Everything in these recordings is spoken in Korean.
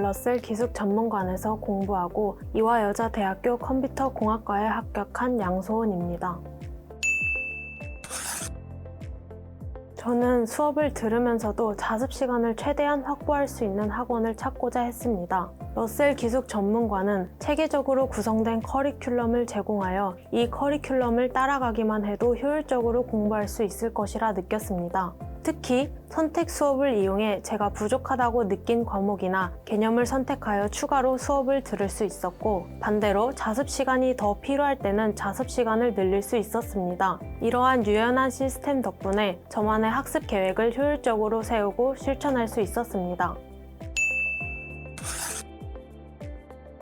러셀 기숙전문관에서 공부하고 이화여자대학교 컴퓨터공학과에 합격한 양소은입니다. 저는 수업을 들으면서도 자습 시간을 최대한 확보할 수 있는 학원을 찾고자 했습니다. 러셀 기숙전문관은 체계적으로 구성된 커리큘럼을 제공하여 이 커리큘럼을 따라가기만 해도 효율적으로 공부할 수 있을 것이라 느꼈습니다. 특히 선택 수업을 이용해 제가 부족하다고 느낀 과목이나 개념을 선택하여 추가로 수업을 들을 수 있었고, 반대로 자습 시간이 더 필요할 때는 자습 시간을 늘릴 수 있었습니다. 이러한 유연한 시스템 덕분에 저만의 학습 계획을 효율적으로 세우고 실천할 수 있었습니다.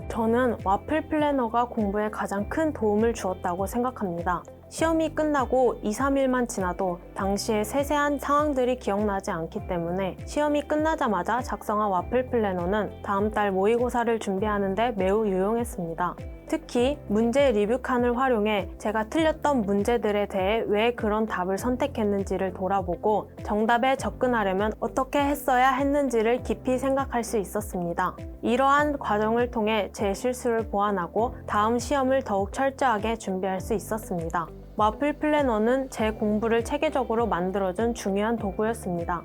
저는 와플 플래너가 공부에 가장 큰 도움을 주었다고 생각합니다. 시험이 끝나고 2-3일만 지나도 당시의 세세한 상황들이 기억나지 않기 때문에 시험이 끝나자마자 작성한 와플 플래너는 다음 달 모의고사를 준비하는 데 매우 유용했습니다. 특히 문제 리뷰 칸을 활용해 제가 틀렸던 문제들에 대해 왜 그런 답을 선택했는지를 돌아보고 정답에 접근하려면 어떻게 했어야 했는지를 깊이 생각할 수 있었습니다. 이러한 과정을 통해 제 실수를 보완하고 다음 시험을 더욱 철저하게 준비할 수 있었습니다. 와플 플래너는 제 공부를 체계적으로 만들어준 중요한 도구였습니다.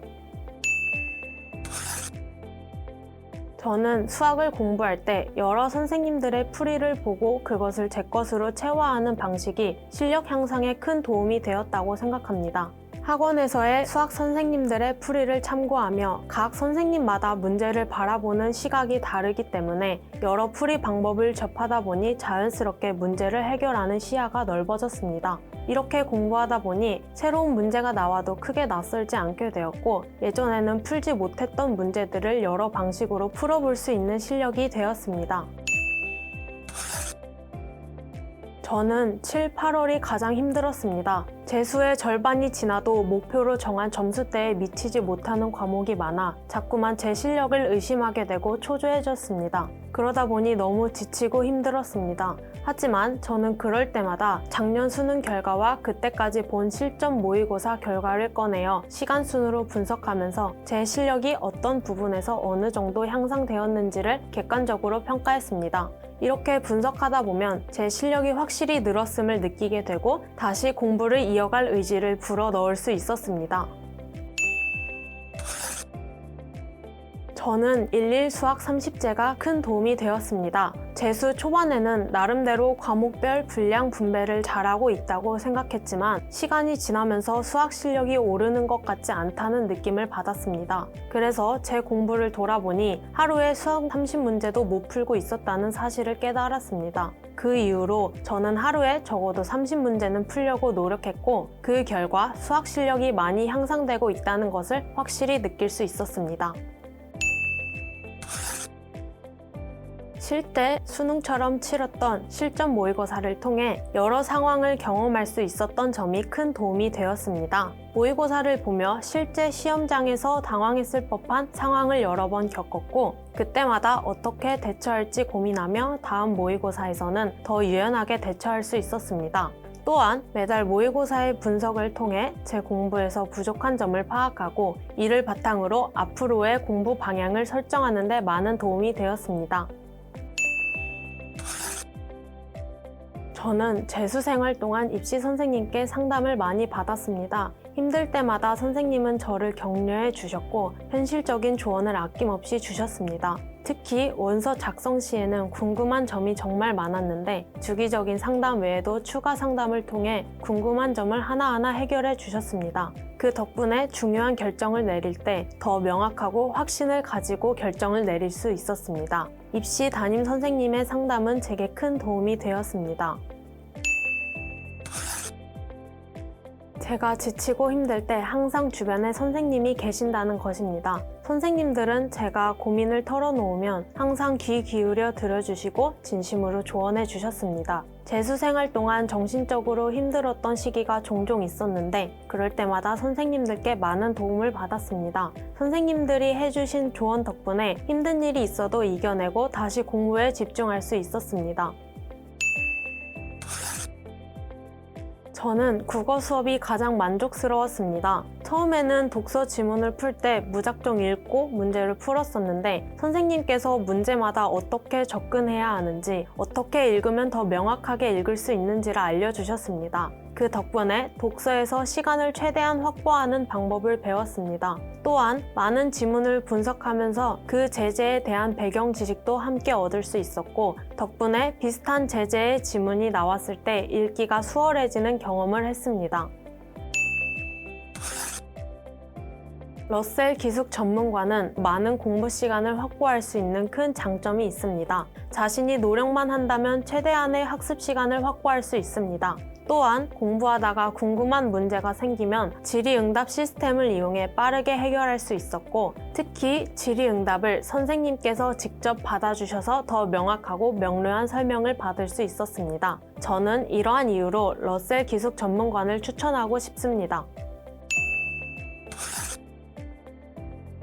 저는 수학을 공부할 때 여러 선생님들의 풀이를 보고 그것을 제 것으로 체화하는 방식이 실력 향상에 큰 도움이 되었다고 생각합니다. 학원에서의 수학 선생님들의 풀이를 참고하며 각 선생님마다 문제를 바라보는 시각이 다르기 때문에 여러 풀이 방법을 접하다 보니 자연스럽게 문제를 해결하는 시야가 넓어졌습니다. 이렇게 공부하다 보니 새로운 문제가 나와도 크게 낯설지 않게 되었고, 예전에는 풀지 못했던 문제들을 여러 방식으로 풀어볼 수 있는 실력이 되었습니다. 저는 7, 8월이 가장 힘들었습니다. 재수의 절반이 지나도 목표로 정한 점수대에 미치지 못하는 과목이 많아 자꾸만 제 실력을 의심하게 되고 초조해졌습니다. 그러다 보니 너무 지치고 힘들었습니다. 하지만 저는 그럴 때마다 작년 수능 결과와 그때까지 본 실전 모의고사 결과를 꺼내어 시간 순으로 분석하면서 제 실력이 어떤 부분에서 어느 정도 향상되었는지를 객관적으로 평가했습니다. 이렇게 분석하다 보면 제 실력이 확실히 늘었음을 느끼게 되고 다시 공부를 이어갈 의지를 불어넣을 수 있었습니다. 저는 11 수학 30제가 큰 도움이 되었습니다. 재수 초반에는 나름대로 과목별 분량 분배를 잘하고 있다고 생각했지만 시간이 지나면서 수학 실력이 오르는 것 같지 않다는 느낌을 받았습니다. 그래서 제 공부를 돌아보니 하루에 수학 30문제도 못 풀고 있었다는 사실을 깨달았습니다. 그 이후로 저는 하루에 적어도 30문제는 풀려고 노력했고, 그 결과 수학 실력이 많이 향상되고 있다는 것을 확실히 느낄 수 있었습니다. 실제 수능처럼 치렀던 실전 모의고사를 통해 여러 상황을 경험할 수 있었던 점이 큰 도움이 되었습니다. 모의고사를 보며 실제 시험장에서 당황했을 법한 상황을 여러 번 겪었고, 그때마다 어떻게 대처할지 고민하며 다음 모의고사에서는 더 유연하게 대처할 수 있었습니다. 또한 매달 모의고사의 분석을 통해 제 공부에서 부족한 점을 파악하고 이를 바탕으로 앞으로의 공부 방향을 설정하는 데 많은 도움이 되었습니다. 저는 재수생활 동안 입시 선생님께 상담을 많이 받았습니다. 힘들 때마다 선생님은 저를 격려해 주셨고 현실적인 조언을 아낌없이 주셨습니다. 특히 원서 작성 시에는 궁금한 점이 정말 많았는데 주기적인 상담 외에도 추가 상담을 통해 궁금한 점을 하나하나 해결해 주셨습니다. 그 덕분에 중요한 결정을 내릴 때 더 명확하고 확신을 가지고 결정을 내릴 수 있었습니다. 입시 담임 선생님의 상담은 제게 큰 도움이 되었습니다. 제가 지치고 힘들 때 항상 주변에 선생님이 계신다는 것입니다. 선생님들은 제가 고민을 털어놓으면 항상 귀 기울여 들어주시고 진심으로 조언해 주셨습니다. 재수생활 동안 정신적으로 힘들었던 시기가 종종 있었는데 그럴 때마다 선생님들께 많은 도움을 받았습니다. 선생님들이 해주신 조언 덕분에 힘든 일이 있어도 이겨내고 다시 공부에 집중할 수 있었습니다. 저는 국어 수업이 가장 만족스러웠습니다. 처음에는 독서 지문을 풀 때 무작정 읽고 문제를 풀었었는데 선생님께서 문제마다 어떻게 접근해야 하는지, 어떻게 읽으면 더 명확하게 읽을 수 있는지를 알려주셨습니다. 그 덕분에 독서에서 시간을 최대한 확보하는 방법을 배웠습니다. 또한 많은 지문을 분석하면서 그 제재에 대한 배경 지식도 함께 얻을 수 있었고, 덕분에 비슷한 제재의 지문이 나왔을 때 읽기가 수월해지는 경험을 했습니다. 러셀 기숙 전문가는 많은 공부 시간을 확보할 수 있는 큰 장점이 있습니다. 자신이 노력만 한다면 최대한의 학습 시간을 확보할 수 있습니다. 또한 공부하다가 궁금한 문제가 생기면 질의응답 시스템을 이용해 빠르게 해결할 수 있었고, 특히 질의응답을 선생님께서 직접 받아주셔서 더 명확하고 명료한 설명을 받을 수 있었습니다. 저는 이러한 이유로 러셀 기숙 전문관을 추천하고 싶습니다.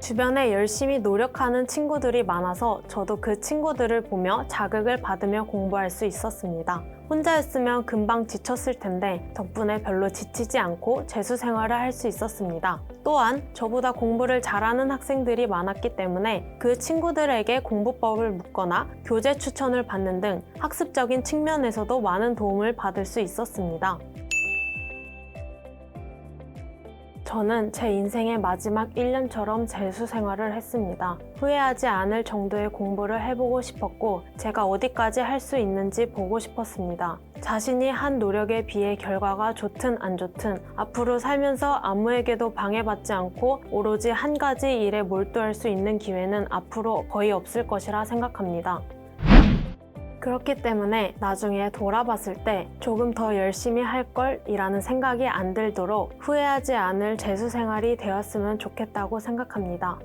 주변에 열심히 노력하는 친구들이 많아서 저도 그 친구들을 보며 자극을 받으며 공부할 수 있었습니다. 혼자였으면 금방 지쳤을 텐데 덕분에 별로 지치지 않고 재수 생활을 할 수 있었습니다. 또한 저보다 공부를 잘하는 학생들이 많았기 때문에 그 친구들에게 공부법을 묻거나 교재 추천을 받는 등 학습적인 측면에서도 많은 도움을 받을 수 있었습니다. 저는 제 인생의 마지막 1년처럼 재수 생활을 했습니다. 후회하지 않을 정도의 공부를 해보고 싶었고, 제가 어디까지 할 수 있는지 보고 싶었습니다. 자신이 한 노력에 비해 결과가 좋든 안 좋든 앞으로 살면서 아무에게도 방해받지 않고 오로지 한 가지 일에 몰두할 수 있는 기회는 앞으로 거의 없을 것이라 생각합니다. 그렇기 때문에 나중에 돌아봤을 때 조금 더 열심히 할 걸 이라는 생각이 안 들도록 후회하지 않을 재수 생활이 되었으면 좋겠다고 생각합니다.